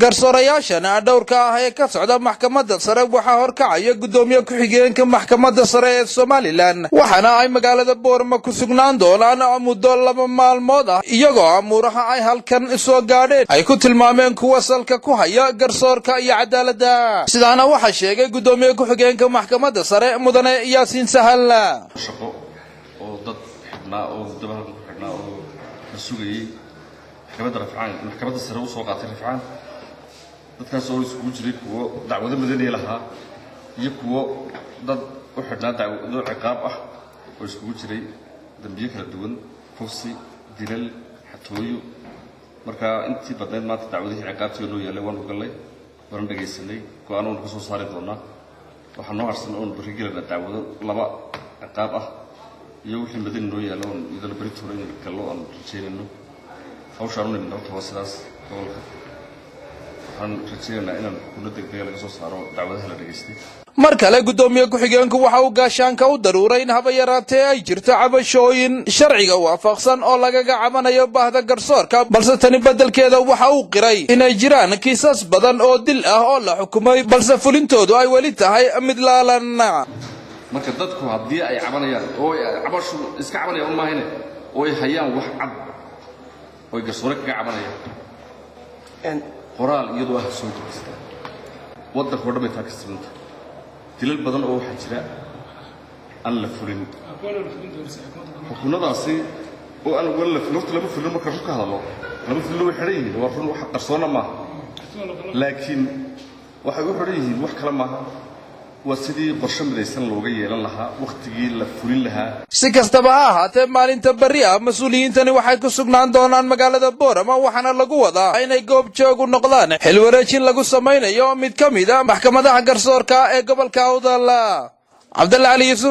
garsoorayaashana dhowrka ah ee ka socda maxkamadda sare waxaa horkacaya gudoomiye ku-xigeenka maxkamadda sare ee Somaliland waxaana ay magaalada Boorama ku sugnaan doonaan muddo 2 maalmood ah iyagoo amuuraha ay halkan soo gaadheen ay ku tilmaameen kuwa salka ku haya garsoorka iyo cadaaladda sidaana waxa sheegay gudoomiye ku-xigeenka maxkamadda sare mudane Yaasiin Sahal shaqo oo dad xidhnaa oo dabaha ku xidhnaa oo sugayay maxkamadda sare u soo qaatay rifcaan dadkaas oo isku jiray kuwa dacwado madani lahaa iyo kuwa dad u xidhnaa dacwado ciqaab ah oo isku jiray dambiye kala duwan kufsi dilal xatooyo marka intii badneed maanta dacwadihii ciqaabtii loo yeelay waan u galay waan dhageysanay go'aano ka soo saari doonaa waxaan noo harsan oo bari galna dacwado 2 ciqaab ah iyo wixii madani loo yeelay oo idil bari tuuray in kala aan rajeynayno hawshaan u nimid horta sidaas gobolka mar kale gudoomiye ku-xigeenku waxa uu gaashaanka u daruuray in haba yaraatee ay jirto cabashooyin sharciga waafaqsan oo lagaga cabanayo baahda garsoorka balse tani bedelkeeda waxa uu qiray inay jiraan kiisas badan oo dil ah oo la xukumay balse fulintoodu ay weli tahay mid laalan marka dadku haddii ay cabanayaan oo cabashu iska cabanayaan maahine oo ay hayaan wax cad oo garsoorka ka cabanayaan qoraal iyadoo ah soo jeesta waddanka oo dhan ay taakisanta dilal badan oo waxa jira aan la fulin xukuumadaasi oo aan wala filota lama fulin marka ka hadalo lama fulin way xireen waa run wax qarsoona ma laakiin waxa uu xireen wax kala ma wasidii qorshe midaysan looga yeelan lahaa waqtigii la fulin lahaa si kastaba ha ahaatee maalinta bari ah mas'uuliyiintani waxay ku sugnaan doonaan magaalada Boorama waxaana lagu wadaa inay goob joog u noqdaan xil wareejin lagu samaynayo mid ka mid ah maxkamadaha garsoorka ee gobolka Awdal Cabdulla Ali Yusuf